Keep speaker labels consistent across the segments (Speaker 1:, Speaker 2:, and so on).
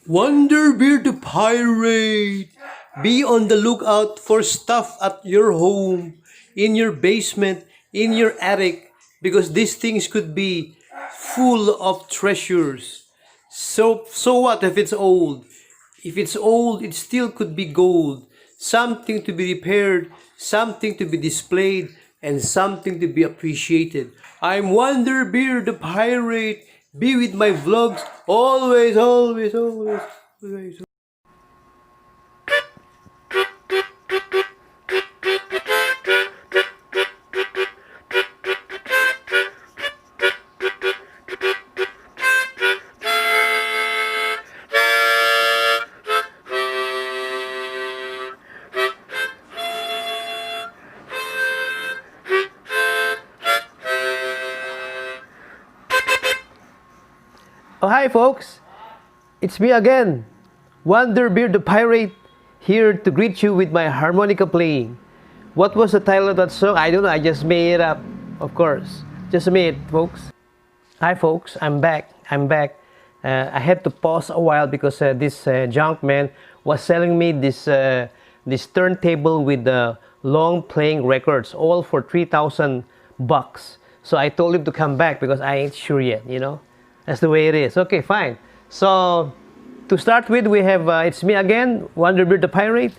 Speaker 1: Wonderbeard the Pirate! Be on the lookout for stuff at your home, in your basement, in your attic, because these things could be full of treasures. So what if it's old? If it's old, it still could be gold. Something to be repaired, something to be displayed, and something to be appreciated. I'm Wonderbeard the Pirate. Be with my vlogs always, always, always, always. Oh, hi folks, it's me again, Wonderbeard the Pirate, here to greet you with my harmonica playing. What was the title of that song? I don't know, I just made it up, of course. Just a minute, folks. Hi folks, I'm back. I had to pause a while because this junk man was selling me this this turntable with long playing records, all for 3,000 bucks. So I told him to come back because I ain't sure yet, you know. That's the way it is. Okay, fine. So to start with, we have it's me again, Wonderbeard the Pirate,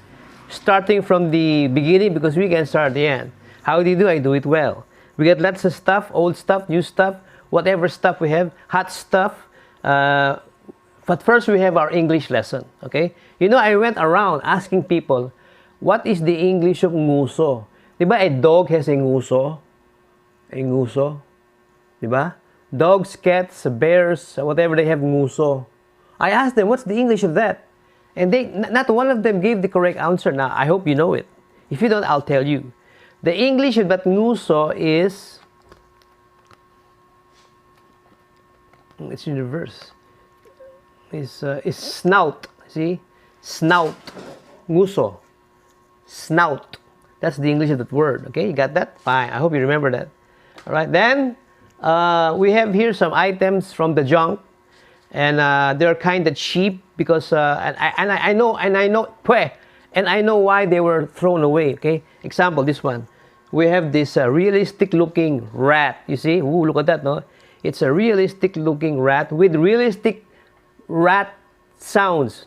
Speaker 1: starting from the beginning because we can start at the end. How do you do? I do it well. We get lots of stuff, old stuff, new stuff, whatever stuff we have, hot stuff. But first we have our English lesson, okay? You know, I went around asking people, what is the English of nguso? Diba a dog has a nguso? A nguso? Diba? Dogs, cats, bears, whatever, they have nguso. I asked them, what's the English of that? And not one of them gave the correct answer. Now, I hope you know it. If you don't, I'll tell you. The English of that nguso is, it's in reverse, is snout. See? Snout. Nguso. Snout. That's the English of that word. Okay, you got that? Fine. I hope you remember that. All right, then we have here some items from the junk, and they're kind of cheap because I know why they were thrown away. Okay, example, this one. We have this realistic looking rat. You see? Ooh, look at that, no? It's a realistic looking rat with realistic rat sounds.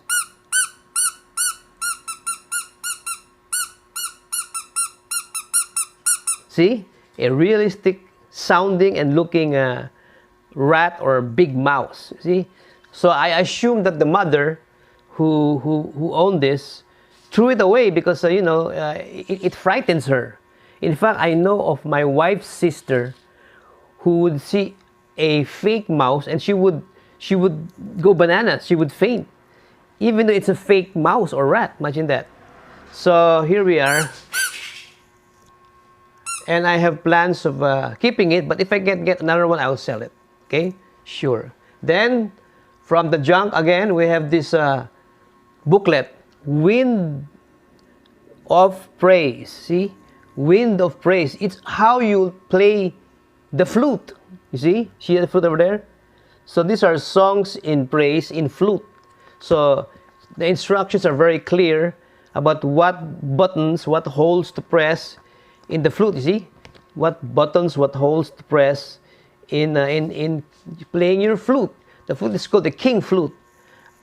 Speaker 1: See? A realistic sounding and looking rat or big mouse. See? So I assume that the mother who owned this threw it away because it frightens her. In fact, I know of my wife's sister who would see a fake mouse and she would go bananas. She would faint, even though it's a fake mouse or rat. Imagine that. So here we are. And I have plans of keeping it, but if I get another one, I will sell it. Okay? Sure. Then, from the junk again, we have this booklet, Wind of Praise. See? Wind of Praise. It's how you play the flute. You see? See the flute over there? So these are songs in praise in flute. So the instructions are very clear about what buttons, what holes to press in the flute. You see what buttons, what holes to press in playing your flute. The flute is called the king flute.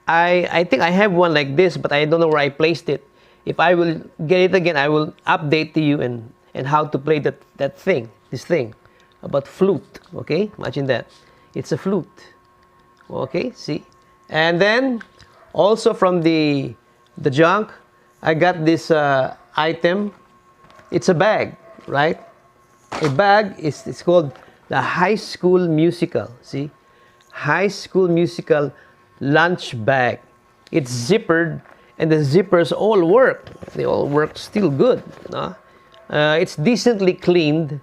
Speaker 1: I think I have one like this, but I don't know where I placed it. If I will get it again, I will update to you and how to play this thing about flute. Okay, imagine that it's a flute. Okay, see. And then also from the junk, I got this item. It's a bag, right? A bag it's called the High School Musical. See? High School Musical lunch bag. It's zippered and the zippers all work. They all work still good. No? It's decently cleaned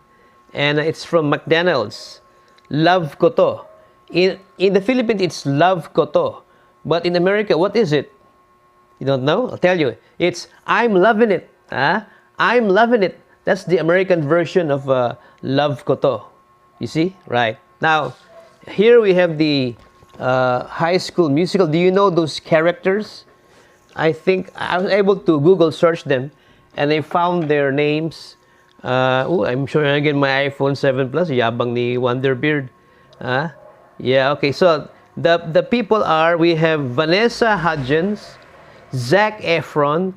Speaker 1: and it's from McDonald's. Love ko to. In the Philippines, it's love ko to. But in America, what is it? You don't know? I'll tell you. It's I'm loving it. Huh? I'm loving it. That's the American version of love ko to. You see? Right. Now, here we have the High School Musical. Do you know those characters? I think I was able to Google search them, and I found their names. I'm sure again my iPhone 7 Plus, yabang ni Wonderbeard. Yeah, okay. So the people are, we have Vanessa Hudgens, Zac Efron,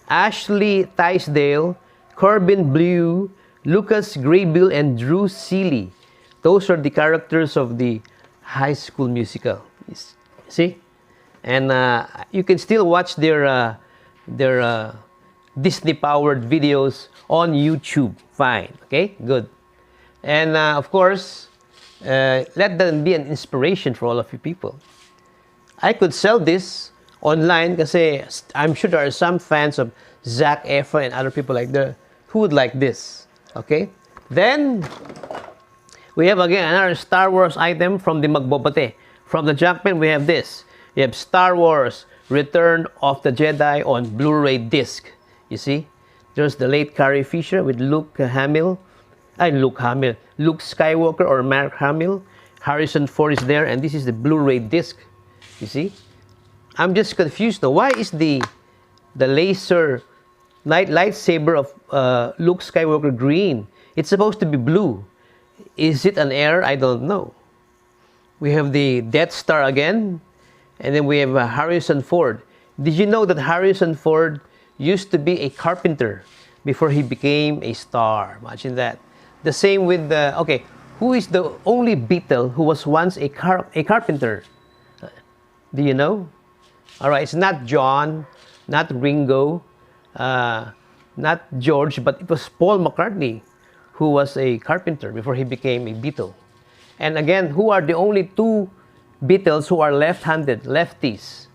Speaker 1: Ashley Tisdale, Corbin Bleu, Lucas Grabeel, and Drew Seeley. Those are the characters of the High School Musical. See? And you can still watch their Disney-powered videos on YouTube. Fine. Okay? Good. And of course, let them be an inspiration for all of you people. I could sell this online kasi I'm sure there are some fans of Zac Efron and other people like that who would like this. Okay? Then, we have again another Star Wars item from the magbobote. From the Junkman, we have this. We have Star Wars Return of the Jedi on Blu-ray disc. You see? There's the late Carrie Fisher with Luke Skywalker or Mark Hamill. Harrison Ford is there, and this is the Blu-ray disc. You see? I'm just confused now. Why is the laser lightsaber of Luke Skywalker green? It's supposed to be blue. Is it an error? I don't know. We have the Death Star again, and then we have Harrison Ford. Did you know that Harrison Ford used to be a carpenter before he became a star? Imagine that. The same with the, okay, who is the only Beatle who was once a carpenter? Do you know? All right, it's not John, not Ringo, not George, but it was Paul McCartney who was a carpenter before he became a Beatle. And again, who are the only two Beatles who are left-handed, lefties?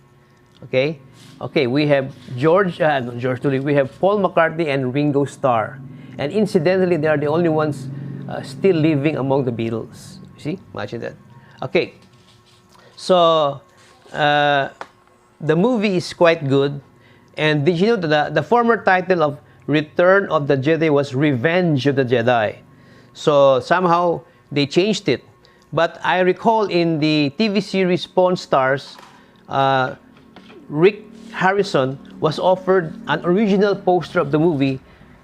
Speaker 1: Okay? Okay, we have we have Paul McCartney and Ringo Starr. And incidentally, they are the only ones still living among the Beatles. You see? Imagine that. Okay. So, the movie is quite good. And did you know that the former title of Return of the Jedi was Revenge of the Jedi? So, somehow, they changed it. But I recall in the TV series Pawn Stars, Rick Harrison was offered an original poster of the movie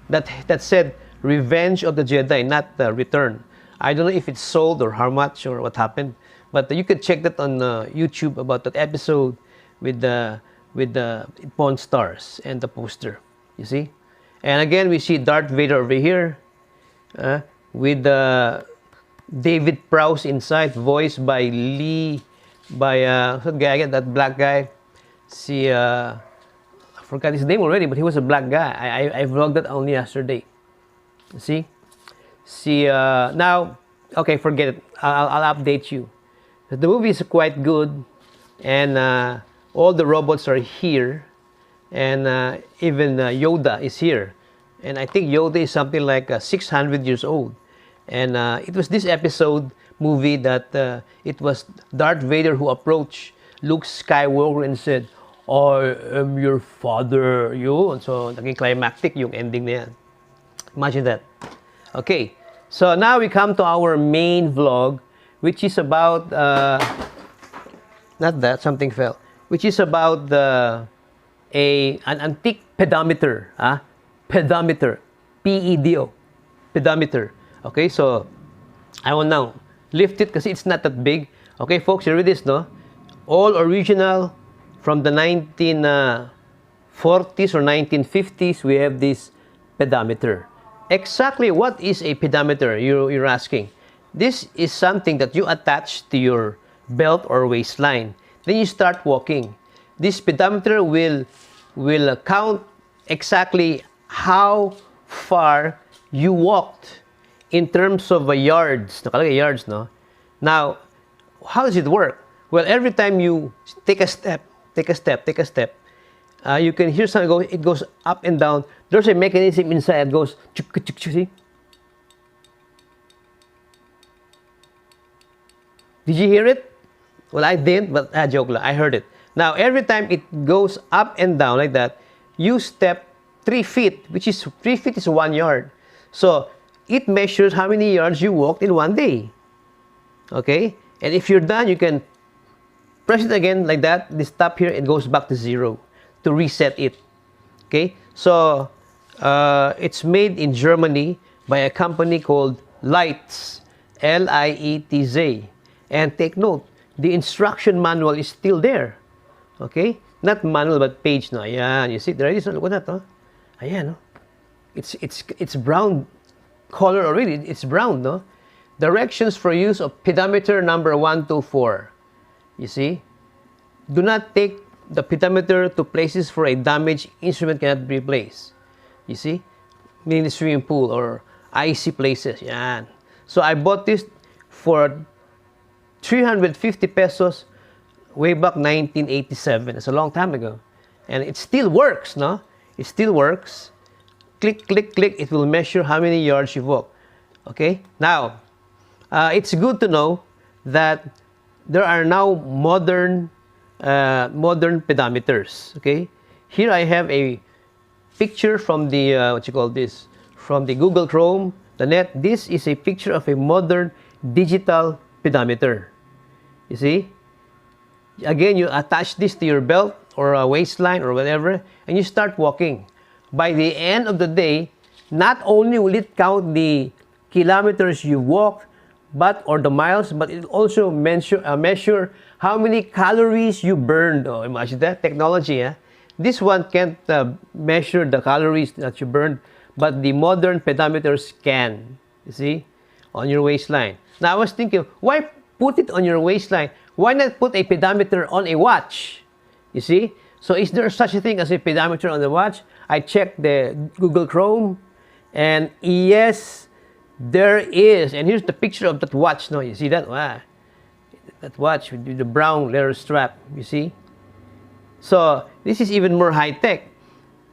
Speaker 1: that said Revenge of the Jedi, not Return. I don't know if it's sold or how much or what happened, but you could check that on YouTube about that episode with the Pawn Stars and the poster. You see, and again we see Darth Vader over here with David Prowse inside, voiced by that black guy. See, I forgot his name already, but he was a black guy. I vlogged that only yesterday. See, now, okay, forget it. I'll update you. The movie is quite good, and all the robots are here, and even Yoda is here, and I think Yoda is something like 600 years old. And it was this movie that it was Darth Vader who approached Luke Skywalker and said, I am your father. Yun. So, naging climactic yung ending na yan. Imagine that. Okay. So, now we come to our main vlog, which is about, not that, something fell, which is about an antique pedometer. Pedometer. P-E-D-O. Pedometer. Okay, so I will now lift it because it's not that big. Okay, folks, you read this, no? All original from the 1940s or 1950s. We have this pedometer. Exactly what is a pedometer? You're asking. This is something that you attach to your belt or waistline. Then you start walking. This pedometer will count exactly how far you walked in terms of yards. Nakalagay yards, no? Now, how does it work? Well, every time you take a step, you can hear something go. It goes up and down. There's a mechanism inside. It goes. See? Did you hear it? Well, I didn't, but joke lang. I heard it. Now, every time it goes up and down like that, you step 3 feet, which is 3 feet is 1 yard. So it measures how many yards you walked in one day. Okay? And if you're done, you can press it again like that. This top here, it goes back to 0 to reset it. Okay, so it's made in Germany by a company called Lietz, L-I-E-T-Z. And take note, the instruction manual is still there. Okay, not manual but page na. Ayan, you see, there it is. Look at that, no? Ayan, no? It's brown color already. It's brown, no? Directions for use of pedometer number 124. You see, do not take the pedometer to places for a damaged instrument cannot be replaced. You see, meaning the swimming pool or icy places. Yan. So I bought this for 350 pesos way back 1987. It's a long time ago, and it still works, no? It still works. Click, click, click. It will measure how many yards you walk. Okay. Now, it's good to know that there are now modern pedometers. Okay. Here I have a picture from the what you call this, from the Google Chrome, the net. This is a picture of a modern digital pedometer. You see, again, you attach this to your belt or a waistline or whatever, and you start walking. By the end of the day, not only will it count the kilometers you walk, or the miles, but it also measure how many calories you burned. Oh, imagine that technology, eh? This one can't measure the calories that you burned, but the modern pedometers can. You see, on your waistline. Now I was thinking, why put it on your waistline? Why not put a pedometer on a watch? You see? So is there such a thing as a pedometer on the watch? I checked the Google Chrome, and yes, there is. And here's the picture of that watch. No, you see that? Wow. That watch with the brown leather strap. You see? So this is even more high tech.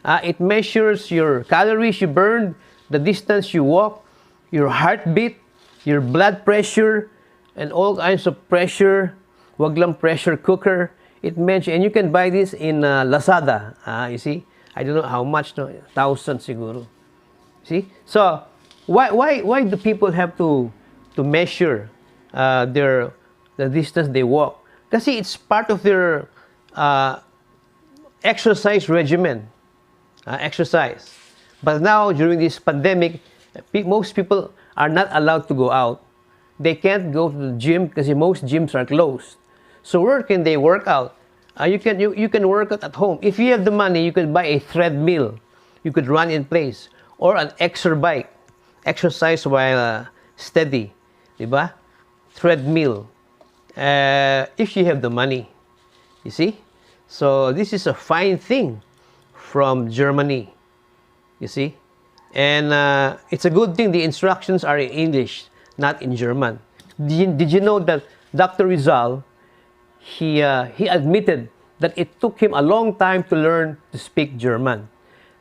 Speaker 1: It measures your calories you burned, the distance you walk, your heartbeat, your blood pressure, and all kinds of pressure. Wag lang pressure cooker. It measures, and you can buy this in Lazada. You see? I don't know how much, no, 1,000 siguro. See? So why do people have to measure the distance they walk? Kasi it's part of their exercise regimen. Exercise. But now, during this pandemic, most people are not allowed to go out. They can't go to the gym because most gyms are closed. So where can they work out? You can work out at home. If you have the money, you can buy a treadmill. You could run in place. Or an exer bike. Exercise while steady. Diba? Treadmill. If you have the money. You see? So this is a fine thing from Germany. You see? And it's a good thing the instructions are in English, not in German. Did you know that Dr. Rizal, he admitted that it took him a long time to learn to speak German.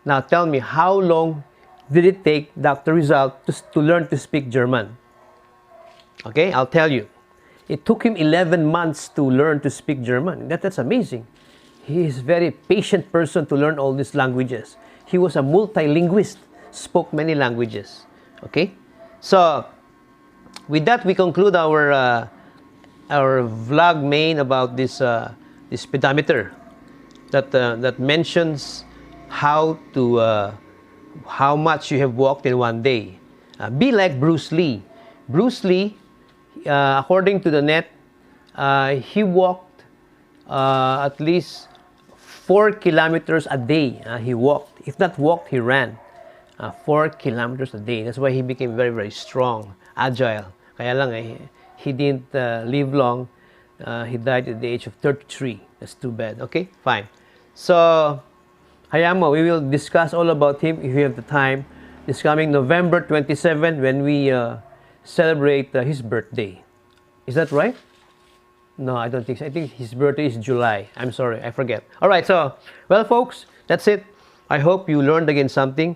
Speaker 1: Now tell me, how long did it take Dr. Rizal to learn to speak German? Okay, I'll tell you. It took him 11 months to learn to speak German. That's amazing. He is a very patient person to learn all these languages. He was a multilinguist, spoke many languages. Okay? So, with that, we conclude our vlog main about this pedometer that mentions how much you have walked in one day. Be like Bruce Lee. Bruce Lee, according to the net, he walked at least 4 kilometers a day. He walked. If not walked, he ran. 4 kilometers a day. That's why he became very, very strong, agile. Kaya lang, he didn't live long. He died at the age of 33. That's too bad. Okay, fine. So, hayamo, we will discuss all about him if we have the time. This coming November 27 when we celebrate his birthday. Is that right? No, I don't think so. I think his birthday is July. I'm sorry, I forget. All right, so, well, folks, that's it. I hope you learned again something.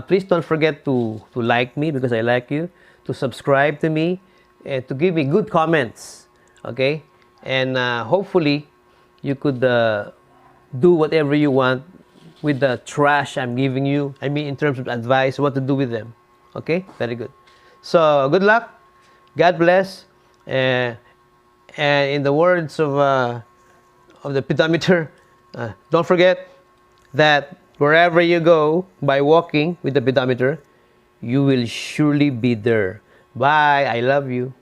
Speaker 1: Please don't forget to like me because I like you, to subscribe to me, and to give me good comments. Okay? And hopefully, you could do whatever you want with the trash I'm giving you. I mean, in terms of advice, what to do with them. Okay? Very good. So, good luck. God bless. And in the words of of the pedometer. Don't forget that wherever you go by walking with the pedometer, you will surely be there. Bye. I love you.